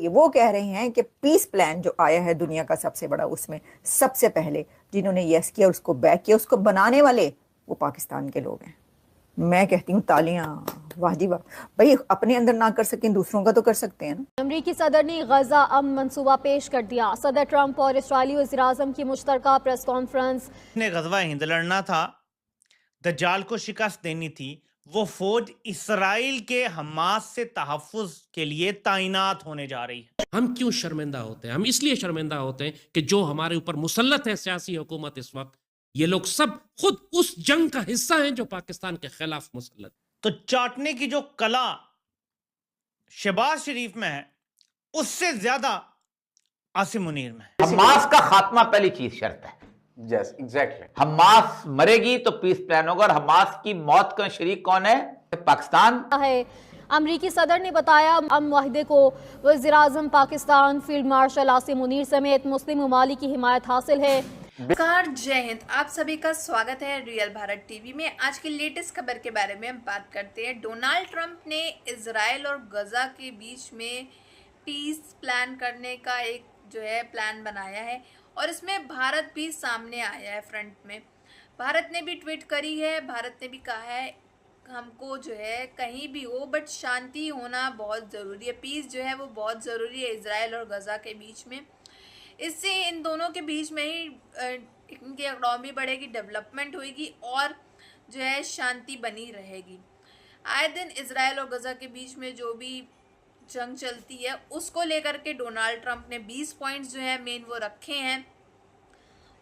ये वो कह रहे हैं कि पीस प्लान जो आया है दुनिया का सबसे बड़ा, उसमें सबसे पहले जिन्होंने यस किया, उसको बैक किया, उसको बनाने वाले वो पाकिस्तान के लोग हैं। मैं कहती हूँ तालियां, वाह जी वाह। भाई अपने अंदर ना कर सकें दूसरों का तो कर सकते हैं ना। अमरीकी सदर ने गजा अमन मंसूबा पेश कर दिया। सदर ट्रंप और इस्राईली वज़ीर-ए-आज़म की मुश्तरका प्रेस कॉन्फ्रेंस। ने गज़वा हिंद लड़ना था, दज्जाल को शिकस्त देनी थी, वो फौज इसराइल के हमास से तहफ़्फ़ुज़ के लिए तैनात होने जा रही है। हम क्यों शर्मिंदा होते हैं? हम इसलिए शर्मिंदा होते हैं कि जो हमारे ऊपर मुसल्लत है सियासी हुकूमत इस वक्त, ये लोग सब खुद उस जंग का हिस्सा हैं जो पाकिस्तान के खिलाफ मुसल्लत। तो चाटने की जो कला शहबाज शरीफ में है, उससे ज्यादा आसिम मुनीर में है। हमास का खात्मा पहली चीज शर्त है। Yes exactly. हमास मरेगी तो पीस प्लान होगा, और हमास की मौत का शरीक कौन है? पाकिस्तान है। अमरीकी सदर ने बताया अमन मुआहदे को वज़ीर-ए-आज़म पाकिस्तान फील्ड मार्शल आसिम मुनीर समेत मुस्लिम ममालिक की हिमायत हासिल है। नमस्कार, जय हिंद। आप सभी का स्वागत है रियल भारत टीवी में। आज की लेटेस्ट खबर के बारे में हम बात करते हैं। डोनाल्ड ट्रंप ने इजराइल और गजा के बीच में पीस प्लान करने का एक जो है प्लान बनाया है, और इसमें भारत भी सामने आया है फ्रंट में। भारत ने भी ट्वीट करी है, भारत ने भी कहा है हमको जो है कहीं भी हो बट शांति होना बहुत ज़रूरी है, पीस जो है वो बहुत ज़रूरी है इजराइल और गजा के बीच में। इससे इन दोनों के बीच में ही इनकी इकनॉमी बढ़ेगी, डेवलपमेंट होगी और जो है शांति बनी रहेगी। आए दिन इजराइल और गजा के बीच में जो भी जंग चलती है उसको लेकर के डोनाल्ड ट्रंप ने 20 पॉइंट्स जो है मेन वो रखे हैं,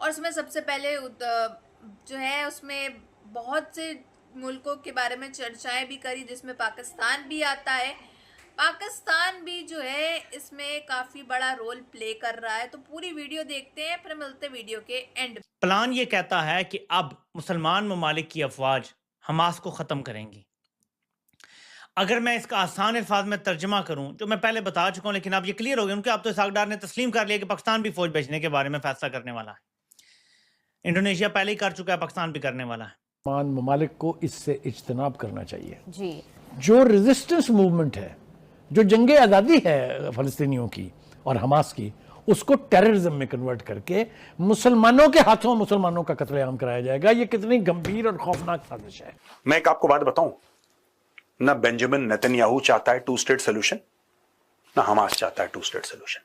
और उसमें सबसे पहले जो है उसमें बहुत से मुल्कों के बारे में चर्चाएं भी करी, जिसमें पाकिस्तान भी आता है। पाकिस्तान भी जो है इसमें काफ़ी बड़ा रोल प्ले कर रहा है। तो पूरी वीडियो देखते हैं, फिर मिलते हैं वीडियो के एंड। प्लान ये कहता है कि अब मुसलमान ममालिक की अफवाज हमास को ख़त्म करेंगी। अगर मैं इसका आसान अल्फाज में तर्जमा करूं, जो मैं पहले बता चुका हूं, लेकिन अब ये क्लियर हो गया क्योंकि अब तो इसहाक डार ने तस्लीम कर लिया कि पाकिस्तान भी फौज भेजने के बारे में फैसला करने वाला है। इंडोनेशिया पहले ही कर चुका है, पाकिस्तान भी करने वाला है। ममालिक को इससे इज्तनाब करना चाहिए जी। जो रेजिस्टेंस मूवमेंट है, जो जंगे आज़ादी है फ़लस्तीनियों की और हमास की, उसको टेररिज्म में कन्वर्ट करके मुसलमानों के हाथों मुसलमानों का कत्लेआम कराया जाएगा। ये कितनी गंभीर और खौफनाक साजिश है। मैं एक आपको बात बताऊं, ना बेंजामिन नेतन्याहू चाहता है 2 स्टेट सोल्यूशन, ना हमास चाहता है 2 स्टेट सोल्यूशन।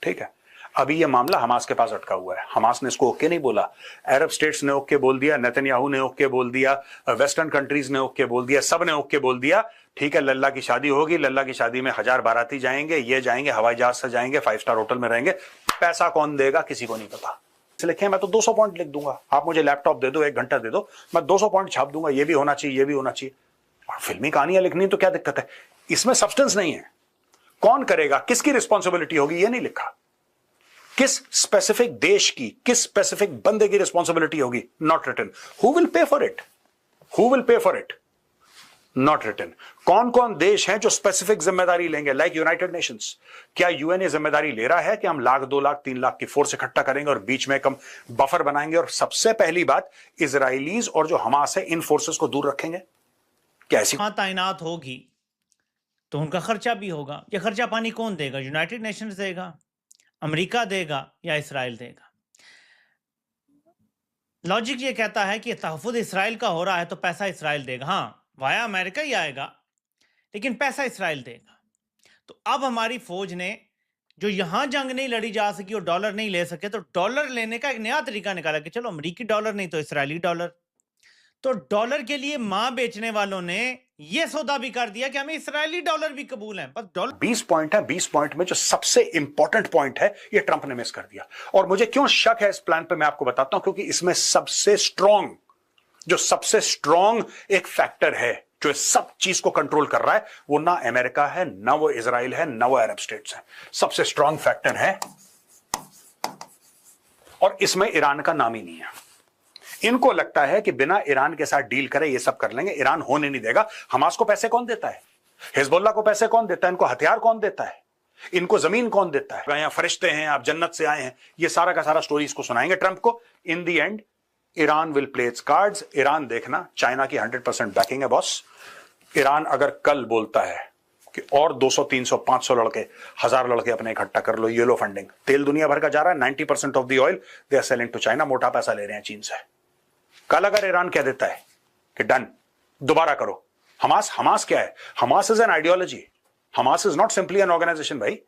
ठीक है, अभी ये मामला हमास के पास अटका हुआ है। हमास ने इसको ओके नहीं बोला, अरब स्टेट्स ने ओके बोल दिया, नेतन्याहू ने ओके बोल दिया, वेस्टर्न कंट्रीज ने ओके बोल दिया, सब ने ओके बोल दिया। ठीक है, लल्ला की शादी होगी, लल्ला की शादी में 1000 बाराती जाएंगे, ये जाएंगे, हवाई जहाज से जाएंगे, 5 स्टार होटल में रहेंगे। पैसा कौन देगा किसी को नहीं पता। लिखे मैं तो 200 पॉइंट लिख दूंगा, आप मुझे लैपटॉप दे दो, 1 घंटा दे दो, मैं 200 पॉइंट छाप दूंगा, ये भी होना चाहिए, ये भी होना चाहिए। और फिल्मी कहानियां लिखनी तो क्या दिक्कत है, इसमें सब्सटेंस नहीं है। कौन करेगा, किसकी रिस्पॉन्सिबिलिटी होगी, ये नहीं लिखा। किस स्पेसिफिक देश की, किस स्पेसिफिक बंदे की रिस्पॉन्सिबिलिटी होगी, not written. Who will pay for it, who will pay for it, not written. कौन कौन देश हैं जो स्पेसिफिक जिम्मेदारी लेंगे, लाइक यूनाइटेड नेशंस। क्या यूएन ये जिम्मेदारी ले रहा है कि हम 1,00,000, 2,00,000, 3,00,000 की फोर्स इकट्ठा करेंगे और बीच में एक हम बफर बनाएंगे, और सबसे पहली बात इजराइलीज और जो हमास है इन फोर्सेस को दूर रखेंगे? क्या ऐसी तैनात होगी तो उनका खर्चा भी होगा। ये खर्चा पानी कौन देगा? यूनाइटेड नेशंस देगा, अमेरिका देगा, या इसराइल देगा? लॉजिक ये कहता है कि तहफ़्फ़ुज़ इसराइल का हो रहा है तो पैसा इसराइल देगा। हाँ, वाया अमेरिका ही आएगा, लेकिन पैसा इसराइल देगा। तो अब हमारी फौज ने जो यहां जंग नहीं लड़ी जा सकी और डॉलर नहीं ले सके, तो डॉलर लेने का एक नया तरीका निकाला कि चलो अमेरिकी डॉलर नहीं तो इसराइली डॉलर। तो डॉलर के लिए मां बेचने वालों ने यह सौदा भी कर दिया कि हमें इसराइली डॉलर भी कबूल है। बस डॉलर 20 पॉइंट है, 20 पॉइंट में जो सबसे इंपॉर्टेंट पॉइंट है ये ट्रंप ने मिस कर दिया। और मुझे क्यों शक है इस प्लान पे, मैं आपको बताता हूं। क्योंकि इसमें सबसे स्ट्रॉन्ग एक फैक्टर है जो इस सब चीज को कंट्रोल कर रहा है, वो ना अमेरिका है, ना वो इजराइल है, ना वो अरब स्टेट्स है। सबसे स्ट्रॉन्ग फैक्टर है, और इसमें ईरान का नाम ही नहीं है। इनको लगता है कि बिना ईरान के साथ डील करे ये सब कर लेंगे, ईरान होने नहीं देगा। हमास को पैसे कौन देता है? हिजबुल्लाह को पैसे कौन देता है? इनको हथियार कौन देता है? इनको जमीन कौन देता है? यहाँ फरिश्ते हैं, आप जन्नत से आए हैं, ये सारा का सारा स्टोरी इसको सुनाएंगे ट्रंप को। In the end Iran will play its cards. Iran देखना, चाइना की 100% बैकिंग है बॉस। ईरान अगर कल बोलता है कि और 200 300 500 लड़के 1000 लड़के अपने इकट्ठा कर लो, ये लो फंडिंग। तेल दुनिया भर का जा रहा है, 90% of the oil they are selling to China, मोटा पैसा ले रहे हैं चीन से। कल अगर ईरान कह देता है कि डन, दोबारा करो, हमास क्या है? Hamas is an ideology, Hamas is not simply an organization भाई।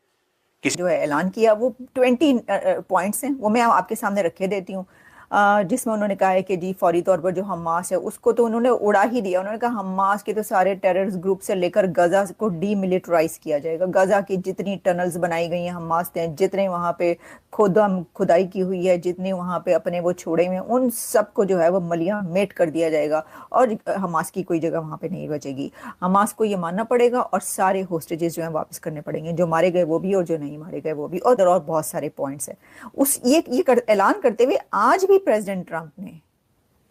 जो है ऐलान किया वो 20 पॉइंट्स हैं, वो मैं आपके सामने रखे देती हूँ, जिसमें उन्होंने कहा है कि जी फौरी तौर पर जो हमास है उसको तो उन्होंने उड़ा ही दिया। उन्होंने कहा हमास के तो सारे टेररिस्ट ग्रुप से लेकर गजा को डीमिलिटराइज किया जाएगा। गजा की जितनी टनल्स बनाई गई हैं हमास ने, जितने वहाँ पे खुदाई की हुई है, जितने वहाँ पे अपने वो छोड़े हुए हैं, उन सबको जो है वो मलिया मेट कर दिया जाएगा और हमास की कोई जगह वहाँ पे नहीं बचेगी। हमास को ये मानना पड़ेगा और सारे होस्टेजेस जो हैं वापस करने पड़ेंगे, जो मारे गए वो भी और जो नहीं मारे गए वो भी, और बहुत सारे पॉइंट्स हैं। ऐलान करते हुए आज भी प्रेसिडेंट ट्रंप ने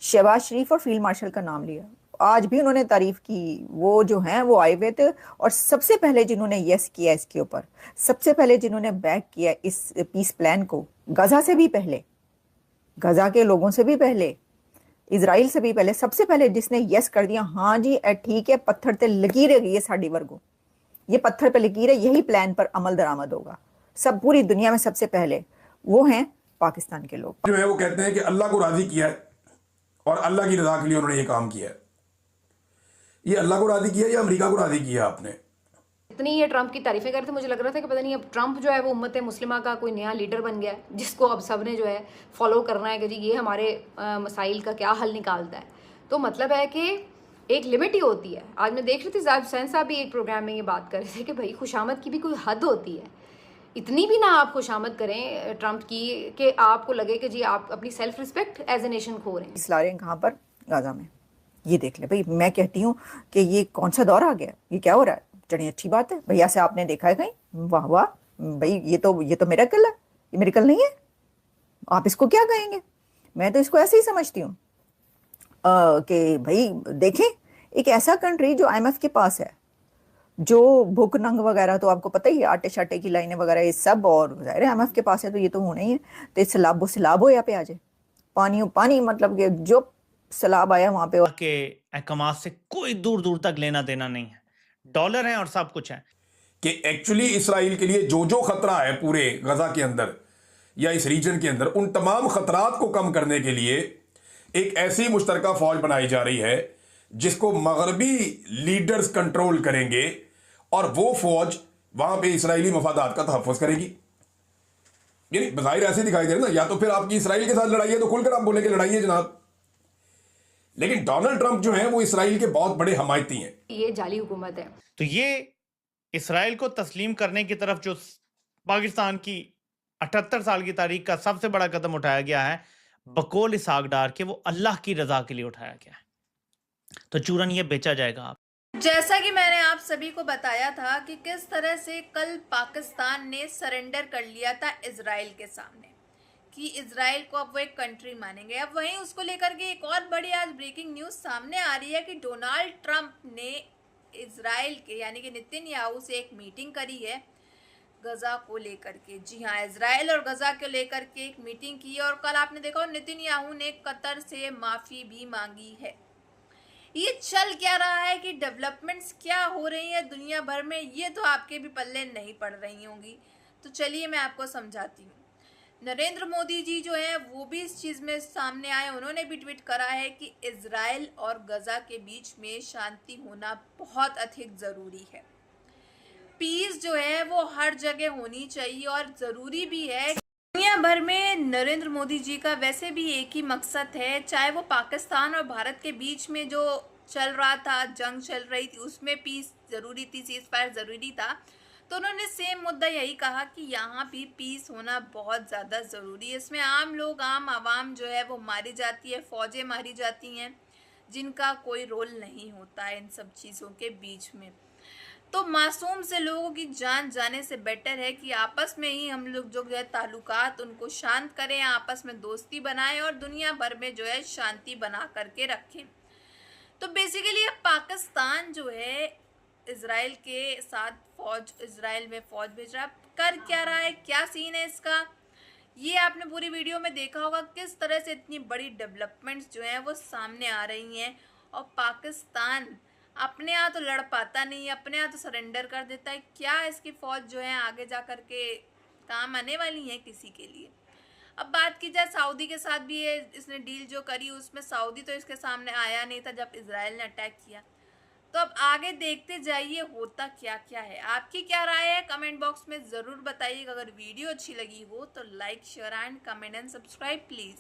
शहबाज शरीफ और फील्ड मार्शल का नाम लिया, आज भी उन्होंने तारीफ की। वो जो हैं वो आए हुए थे और सबसे पहले जिन्होंने यस किया इसके ऊपर, सबसे पहले जिन्होंने बैक किया इस पीस प्लान को, गजा से भी पहले, गजा के लोगों से भी पहले, इजराइल से भी पहले, सबसे पहले जिसने यस कर दिया, हाँ जी ठीक है, पत्थर पे लकीर है ये साड़ी वर्गो, ये पत्थर पे लकीर है, यही प्लान पर अमल दरामद होगा सब पूरी दुनिया में सबसे पहले, वो हैं पाकिस्तान के लोग। जो है वो कहते हैं कि अल्लाह को राजी किया है और अल्लाह की रजा के लिए उन्होंने ये काम किया है। ये अल्लाह को राजी किया या अमेरिका को राजी किया आपने? इतनी ये ट्रंप की तारीफें करते, मुझे लग रहा था कि पता नहीं अब ट्रंप जो है वो उम्मत मुस्लिमा का कोई नया लीडर बन गया है, जिसको अब सब ने जो है फॉलो करना है कि जी ये हमारे मसाइल का क्या हल निकालता है। तो मतलब है कि एक लिमिट ही होती है। आज मैं देख रही थी जाहिद हुसैन साहब भी एक प्रोग्राम में ये बात कर रहे थे कि भाई खुशामद की भी कोई हद होती है, इतनी भी ना आप खुशामद करें ट्रंप की कि आपको लगे कि जी आप अपनी self respect as a nation खो रहे हैं। इसला रहे हैं कहाँ पर? गाजा में। ये देख ले भाई, मैं कहती हूँ कि ये कौन सा दौर आ गया, ये क्या हो रहा है? चढ़ी अच्छी बात है भैया से आपने देखा है कहीं? वाह वाह भाई, ये तो मिरेकल है, ये मिरेकल नहीं है, आप इसको क्या कहेंगे? मैं तो इसको ऐसे ही समझती हूँ कि भाई देखें, एक ऐसा कंट्री जो IMF के पास है, जो भूख नंग वगैरह तो आपको पता ही है, आटे शाटे की लाइनें वगैरह ये सब, और जाहिर है IMF के पास है तो ये तो होना ही है। तो सैलाब हो या पे आ जाए, पानी मतलब कि जो सैलाब आया वहां पे के अहकाम से कोई दूर दूर तक लेना देना नहीं है, डॉलर है और सब कुछ है। कि एक्चुअली इसराइल के लिए जो खतरा है पूरे गजा के अंदर या इस रीजन के अंदर, उन तमाम खतरात को कम करने के लिए एक ऐसी मुश्तरका फौज बनाई जा रही है जिसको मगरबी लीडर्स कंट्रोल करेंगे और वो फौज वहां पे इसराइली मफादात का तहफ़्फ़ुज़ करेगी। यानी बज़ाहिर ऐसे दिखाई दे रहा है ना, या तो फिर आपकी इसराइल के साथ लड़ाई है तो खुलकर आप बोलेंगे लड़ाई है जनाब, लेकिन डोनाल्ड ट्रंप जो है वो इसराइल के बहुत बड़े हमायती हैं। ये जाली हुकूमत है। तो ये इसराइल को तस्लीम करने की तरफ जो पाकिस्तान की 78 साल की तारीख का सबसे बड़ा कदम उठाया गया है, बकौल इसहाक डार के, वो अल्लाह की रजा के लिए उठाया गया है। तो चूरन ये बेचा जाएगा। आप जैसा कि मैंने आप सभी को बताया था कि किस तरह से कल पाकिस्तान ने सरेंडर कर लिया था इजराइल के सामने, कि इजराइल को अब वो एक कंट्री मानेंगे। अब वहीं उसको लेकर के एक और बड़ी आज ब्रेकिंग न्यूज़ सामने आ रही है कि डोनाल्ड ट्रंप ने इजराइल के यानी कि नेतन्याहू से एक मीटिंग करी है गजा को लेकर के। जी हाँ, इजराइल और गजा को लेकर के एक मीटिंग की है और कल आपने देखा नेतन्याहू ने कतर से माफ़ी भी मांगी है। ये चल क्या रहा है कि डेवलपमेंट्स क्या हो रही है दुनिया भर में, ये तो आपके भी पल्ले नहीं पड़ रही होंगी। तो चलिए मैं आपको समझाती हूँ। नरेंद्र मोदी जी जो हैं वो भी इस चीज़ में सामने आए, उन्होंने भी ट्वीट करा है कि इजराइल और गजा के बीच में शांति होना बहुत अधिक ज़रूरी है। पीस जो है वो हर जगह होनी चाहिए और ज़रूरी भी है। दुनिया भर में नरेंद्र मोदी जी का वैसे भी एक ही मकसद है, चाहे वो पाकिस्तान और भारत के बीच में जो चल रहा था, जंग चल रही थी, उसमें पीस ज़रूरी थी, सीज़ फायर ज़रूरी था, तो उन्होंने सेम मुद्दा यही कहा कि यहाँ भी पीस होना बहुत ज़्यादा ज़रूरी है। इसमें आम लोग, आम आवाम जो है वो मारी जाती है, फ़ौजें मारी जाती हैं, जिनका कोई रोल नहीं होता है इन सब चीज़ों के बीच में। तो मासूम से लोगों की जान जाने से बेटर है कि आपस में ही हम लोग जो है ताल्लुकात उनको शांत करें, आपस में दोस्ती बनाएं और दुनिया भर में जो है शांति बना करके रखें। तो बेसिकली अब पाकिस्तान जो है इजराइल के साथ इजराइल में फ़ौज भेज रहा है। कर क्या रहा है, क्या सीन है इसका, ये आपने पूरी वीडियो में देखा होगा किस तरह से इतनी बड़ी डेवलपमेंट्स जो हैं वो सामने आ रही हैं। और पाकिस्तान अपने यहाँ तो लड़ पाता नहीं, अपने यहाँ तो सरेंडर कर देता है। क्या इसकी फौज जो है आगे जा कर के काम आने वाली है किसी के लिए? अब बात की जाए सऊदी के साथ भी, ये इसने डील जो करी उसमें सऊदी तो इसके सामने आया नहीं था जब इजराइल ने अटैक किया। तो अब आगे देखते जाइए होता क्या क्या है। आपकी क्या राय है कमेंट बॉक्स में ज़रूर बताइएगा। अगर वीडियो अच्छी लगी हो तो like share and comment and subscribe please.